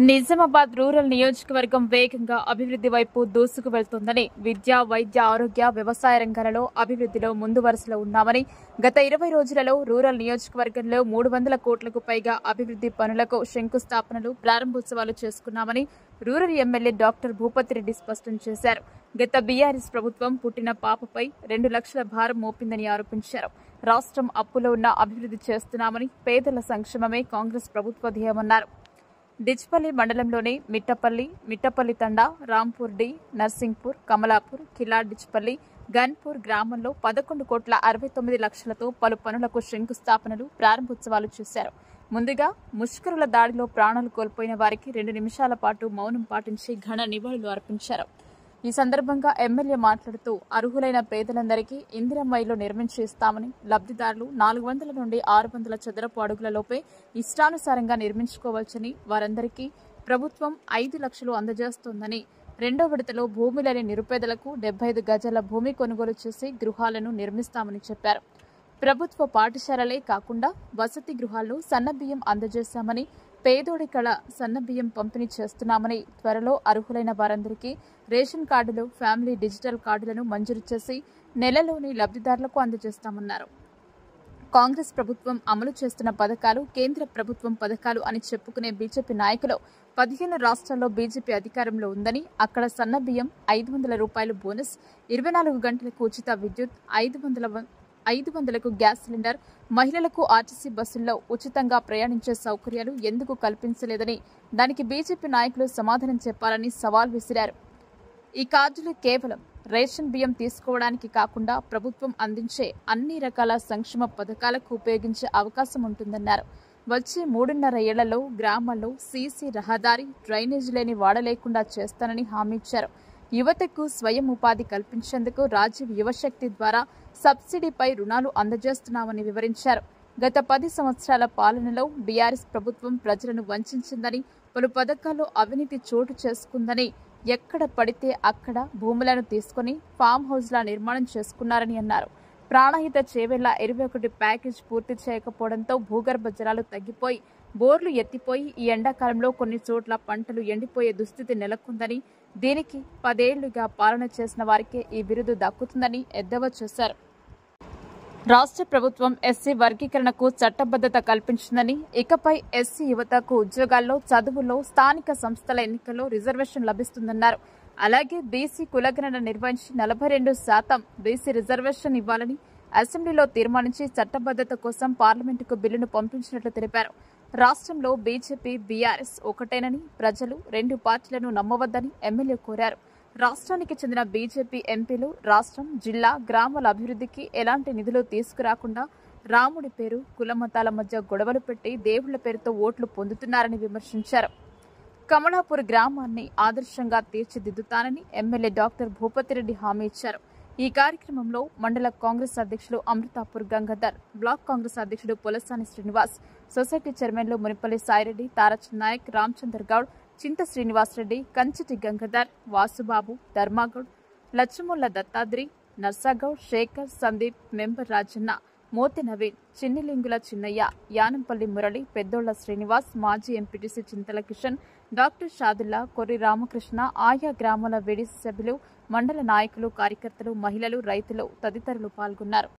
Nizamabad rural నియోజకవర్గం వేగంగా అభివృద్ధి వైపు దూసుకు వెళ్తోందని, విద్య, వైద్య, ఆరోగ్య, వ్యవసాయ రంగాలలో అభివృద్ధిలో ముందు వరుసలో ఉన్నామని, గత 20 రోజులలో రూరల్ నియోజకవర్గంలో 300 కోట్లకు పైగా అభివృద్ధి పనులకు శంకుస్థాపనలు, ప్రారంభోత్సవాలు చేసుకున్నామని రూరల్ ఎమ్మెల్యే డాక్టర్ భూపతిరెడ్డి స్పష్టం చేశారు. గత బీఆర్ఎస్ ప్రభుత్వం పుట్టిన పాపపై 2 లక్షల భారం మోపిందని ఆరోపించారు. రాష్ట్రం అప్పులో ఉన్న అభివృద్ధి చేస్తున్నామని, పేదల సంక్షేమమే కాంగ్రెస్ ప్రభుత్వ ధ్యేయమన్నారు. డిచ్పల్లి మండలంలోని మిట్టపల్లి తండా, రాంపూర్ డి, నర్సింగ్పూర్, కమలాపూర్, కిలాడ్ డిచ్పల్లి, గన్పూర్ గ్రామంలో 11,69,00,000తో పలు పనులకు శంకుస్థాపనలు, ప్రారంభోత్సవాలు చేశారు. ముందుగా ముష్కరుల దాడిలో ప్రాణాలు కోల్పోయిన వారికి 2 నిమిషాల పాటు మౌనం పాటించి ఘన నివాళులు అర్పించారు. ఈ సందర్భంగా ఎమ్మెల్యే మాట్లాడుతూ, అర్హులైన పేదలందరికీ ఇందిరమ్మ ఇళ్లు నిర్మించి ఇస్తామని, లబ్ధిదారులు 400 నుండి 600 చదరపు అడుగుల లోపే ఇష్టానుసారంగా నిర్మించుకోవచ్చని, వారందరికీ ప్రభుత్వం 5 లక్షలు అందజేస్తోందని, 2వ విడతలో భూమి లేని నిరుపేదలకు 75 గజాల భూమి కొనుగోలు చేసి గృహాలను నిర్మిస్తామని చెప్పారు. ప్రభుత్వ పాఠశాలలే కాకుండా వసతి గృహాల్లో సన్నబియ్యం అందజేశామని, పేదోడి కళ సన్నబియ్యం పంపిణీ చేస్తున్నామని, త్వరలో అర్హులైన వారందరికీ రేషన్ కార్డులు, ఫ్యామిలీ డిజిటల్ కార్డులను మంజూరు చేసి నెలలోని లబ్ధిదారులకు అందజేస్తామన్నారు. కాంగ్రెస్ ప్రభుత్వం అమలు చేస్తున్న పథకాలు కేంద్ర ప్రభుత్వం పథకాలు అని చెప్పుకునే బీజేపీ నాయకులు 15 రాష్ట్రాల్లో బీజేపీ అధికారంలో ఉందని, అక్కడ సన్నబియ్యం, 500 రూపాయలు బోనస్, 24 గంటలకు ఉచిత విద్యుత్, 500కు గ్యాస్ సిలిండర్, మహిళలకు ఆర్టీసీ బస్సుల్లో ఉచితంగా ప్రయాణించే సౌకర్యాలు ఎందుకు కల్పించలేదని దానికి బీజేపీ నాయకులు సమాధానం చెప్పాలని సవాల్ విసిరారు. ఈ కార్డులు కేవలం రేషన్ బియ్యం తీసుకోవడానికి కాకుండా ప్రభుత్వం అందించే అన్ని రకాల సంక్షేమ పథకాలకు ఉపయోగించే అవకాశం ఉంటుందన్నారు. వచ్చే 3.5 ఏళ్లలో గ్రామాల్లో సీసీ రహదారి, డ్రైనేజ్ లేని వాడ లేకుండా చేస్తానని హామీ ఇచ్చారు. యువతకు స్వయం ఉపాధి కల్పించేందుకు రాజీవ్ యువశక్తి ద్వారా సబ్సిడీపై రుణాలు అందజేస్తున్నామని వివరించారు. గత 10 సంవత్సరాల పాలనలో బీఆర్ఎస్ ప్రభుత్వం ప్రజలను వంచిందని, పలు పథకాల్లో అవినీతి చోటు చేసుకుందని, ఎక్కడ పడితే అక్కడ భూములను తీసుకుని ఫామ్ హౌస్ల నిర్మాణం చేసుకున్నారని అన్నారు. ప్రాణహిత చేవెళ్ల 21 ప్యాకేజ్ పూర్తి చేయకపోవడంతో భూగర్భ జలాలు తగ్గిపోయి బోర్లు ఎత్తిపోయి ఈ ఎండాకాలంలో కొన్ని చోట్ల పంటలు ఎండిపోయే దుస్థితి నెలకొందని, దీనికి 10 ఏళ్లుగా పాలన చేసిన వారికే ఈ బిరుదు దక్కుతుందని ఎద్దేవా చేశారు. రాష్ట్ర ప్రభుత్వం ఎస్సీ వర్గీకరణకు చట్టబద్ధత కల్పించిందని, ఇకపై ఎస్సీ యువతకు ఉద్యోగాల్లో, చదువుల్లో, స్థానిక సంస్థల ఎన్నికల్లో రిజర్వేషన్ లభిస్తుందన్నారు. అలాగే బీసీ కులగణన నిర్వహించి 42% బీసీ రిజర్వేషన్ ఇవ్వాలని అసెంబ్లీలో తీర్మానించి చట్టబద్ధత కోసం పార్లమెంటుకు బిల్లును పంపించినట్లు తెలిపారు. రాష్ట్రంలో బీజేపీ, బీఆర్ఎస్ ఒకటేనని, ప్రజలు 2 పార్టీలను నమ్మవద్దని ఎమ్మెల్యే కోరారు. రాష్ట్రానికి చెందిన బీజేపీ ఎంపీలు రాష్ట్రం, జిల్లా, గ్రామాల అభివృద్ధికి ఎలాంటి నిధులు తీసుకురాకుండా రాముడి పేరు, కులమతాల మధ్య గొడవలు పెట్టి దేవుళ్ల పేరుతో ఓట్లు పొందుతున్నారని విమర్శించారు. కమలాపూర్ గ్రామాన్ని ఆదర్శంగా తీర్చిదిద్దుతానని ఎమ్మెల్యే డాక్టర్ భూపతిరెడ్డి హామీ ఇచ్చారు. ఈ కార్యక్రమంలో మండల కాంగ్రెస్ అధ్యక్షులు అమృతాపూర్ గంగాధర్, బ్లాక్ కాంగ్రెస్ అధ్యక్షుడు పొలసాని శ్రీనివాస్, సొసైటీ చైర్మన్లు మునిపల్లి సాయిరెడ్డి, తారచంద్ నాయక్, రామచందర్ గౌడ్, చింత శ్రీనివాసరెడ్డి, కంచిటి గంగాధర్, వాసుబాబు, ధర్మాగౌడ్, లచ్చముల్ల దత్తాద్రి, నర్సాగౌడ్, శేఖర్, సందీప్, మెంబర్ రాజన్న, మోతి నవీన్, చిన్నిలింగుల చిన్నయ్య, యానంపల్లి మురళి, పెద్దోళ్ల శ్రీనివాస్, మాజీ ఎంపీటీసీ చింతల కిషన్, డాక్టర్ షాదుల్లా, కొర్రి రామకృష్ణ, ఆయా గ్రామాల వీడీసీ సభ్యులు, మండల నాయకులు, కార్యకర్తలు, మహిళలు, రైతులు తదితరులు పాల్గొన్నారు.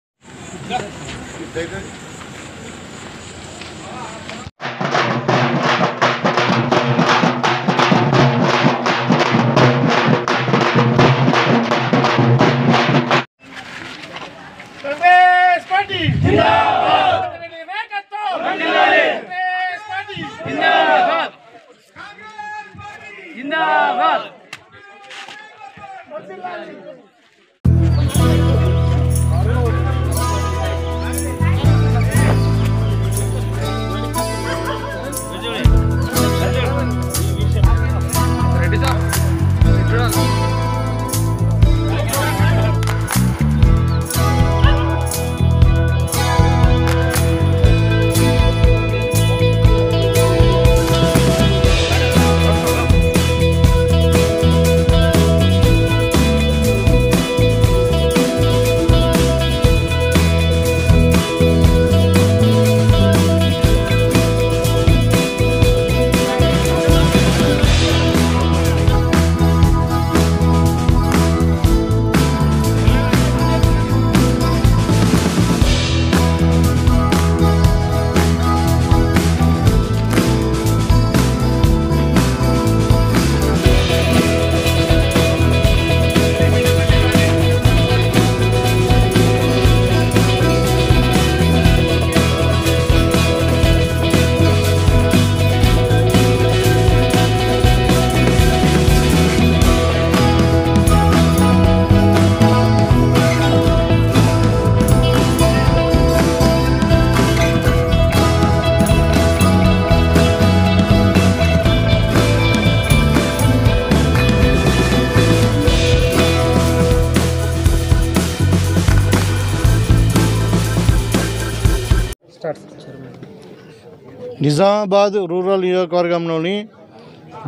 నిజామాబాద్ రూరల్ నియోజకవర్గంలోని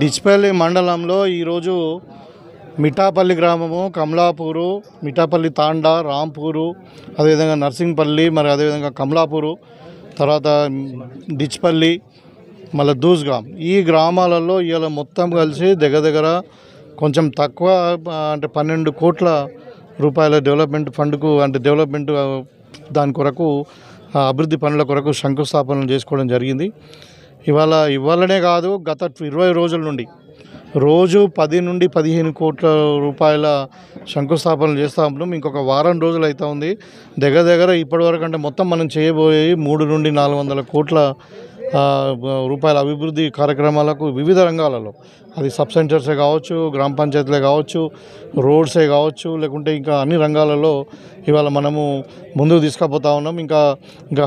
డిచ్పల్లి మండలంలో ఈరోజు మిఠాపల్లి గ్రామము, కమలాపూరు, మిఠాపల్లి తాండా, రాంపూరు, అదేవిధంగా నర్సింగ్పల్లి, మరి అదేవిధంగా కమలాపూరు, తర్వాత డిచ్పల్లి, మళ్ళీ దూస్గాం, ఈ గ్రామాలలో ఇవాళ మొత్తం కలిసి దగ్గర కొంచెం తక్కువ అంటే 12 కోట్ల రూపాయల డెవలప్మెంట్ ఫండ్కు, అంటే డెవలప్మెంట్ దాని కొరకు అభివృద్ధి పనుల కొరకు శంకుస్థాపనలు చేసుకోవడం జరిగింది. ఇవాళనే కాదు, గత 20 రోజుల నుండి రోజు 10 నుండి 15 కోట్ల రూపాయల శంకుస్థాపనలు చేస్తూ ఉన్నాం. ఇంకొక వారం రోజులు అవుతూ ఉంది. దగ్గర ఇప్పటివరకు అంటే మొత్తం మనం చేయబోయే 3 నుండి 400 కోట్ల రూపాయల అభివృద్ధి కార్యక్రమాలకు వివిధ రంగాలలో, అది సబ్ సెంటర్సే కావచ్చు, గ్రామ పంచాయతీలే కావచ్చు, రోడ్సే కావచ్చు, లేకుంటే ఇంకా అన్ని రంగాలలో ఇవాళ మనము ముందుకు తీసుకుపోతా ఉన్నాం. ఇంకా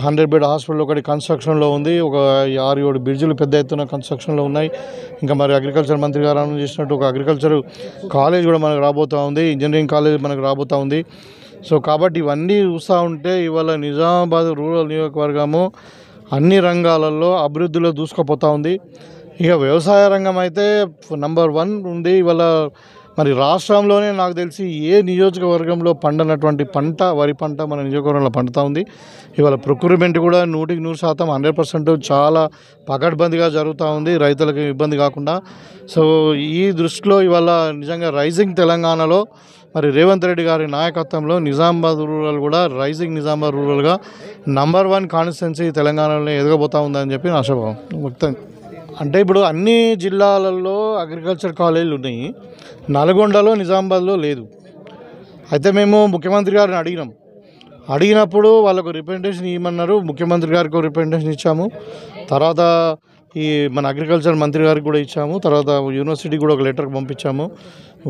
100 బెడ్ హాస్పిటల్ ఒకటి కన్స్ట్రక్షన్లో ఉంది. ఒక 6-7 బ్రిడ్జిలు పెద్ద ఎత్తున కన్స్ట్రక్షన్లో ఉన్నాయి. ఇంకా మరి అగ్రికల్చర్ మంత్రి గారు అనౌన్స్ చేసినట్టు ఒక అగ్రికల్చర్ కాలేజ్ కూడా మనకు రాబోతూ ఉంది, ఇంజనీరింగ్ కాలేజ్ మనకు రాబోతూ ఉంది. సో కాబట్టి ఇవన్నీ చూస్తూ ఉంటే ఇవాళ నిజామాబాద్ రూరల్ నియోజకవర్గము అన్ని రంగాలలో అభివృద్ధిలో దూసుకుపోతూ ఉంది. ఇక వ్యవసాయ రంగం అయితే నంబర్ 1 ఉంది. ఇవాళ మరి రాష్ట్రంలోనే నాకు తెలిసి ఏ నియోజకవర్గంలో పండనటువంటి పంట, వరి పంట మన నియోజకవర్గంలో పండుతూ ఉంది. ఇవాళ ప్రొక్యూర్మెంట్ కూడా 100% 100% చాలా పకడ్బందీగా జరుగుతూ ఉంది, రైతులకు ఇబ్బంది కాకుండా. సో ఈ దృష్టిలో ఇవాళ నిజంగా రైజింగ్ తెలంగాణలో మరి రేవంత్ రెడ్డి గారి నాయకత్వంలో నిజామాబాద్ రూరల్ కూడా రైజింగ్ నిజామాబాద్ రూరల్గా నంబర్ 1 కాన్స్టిట్యున్సీ తెలంగాణలో ఎదగబోతూ ఉందని చెప్పి నా ఆశాభావం వ్యక్తం. అంటే ఇప్పుడు అన్ని జిల్లాలలో అగ్రికల్చర్ కాలేజీలు ఉన్నాయి, నల్గొండలో నిజామాబాద్లో లేదు. అయితే మేము ముఖ్యమంత్రి గారిని అడిగినప్పుడు వాళ్ళకు రిప్రజెంటేషన్ ఇవ్వమన్నారు. ముఖ్యమంత్రి గారికి రిప్రజెంటేషన్ ఇచ్చాము. తర్వాత ఈ మన అగ్రికల్చర్ మంత్రి గారికి కూడా ఇచ్చాము. తర్వాత యూనివర్సిటీకి కూడా ఒక లెటర్ పంపించాము.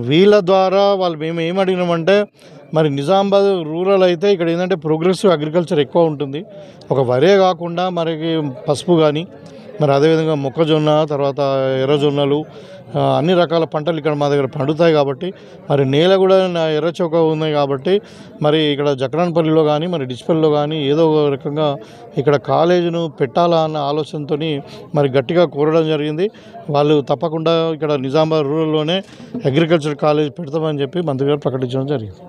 వీళ్ళ ద్వారా మేము ఏం అడిగినామంటే, మరి నిజామాబాద్ రూరల్ అయితే ఇక్కడ ఏంటంటే ప్రోగ్రెసివ్ అగ్రికల్చర్ ఎక్కువ ఉంటుంది. ఒక వరే కాకుండా మనకి పసుపు కానీ, మరి అదేవిధంగా మొక్కజొన్న, తర్వాత ఎర్రజొన్నలు, అన్ని రకాల పంటలు ఇక్కడ మా దగ్గర పండుతాయి. కాబట్టి మరి నేల కూడా ఎర్రచౌక ఉన్నాయి. కాబట్టి మరి ఇక్కడ జక్రాన్పల్లిలో కానీ, మరి డిచ్పల్లిలో కానీ ఏదో ఒక రకంగా ఇక్కడ కాలేజీను పెట్టాలా అన్న ఆలోచనతో మరి గట్టిగా కోరడం జరిగింది. వాళ్ళు తప్పకుండా ఇక్కడ నిజామాబాద్ రూరల్లోనే అగ్రికల్చర్ కాలేజ్ పెడతామని చెప్పి మంత్రి గారు ప్రకటించడం జరిగింది.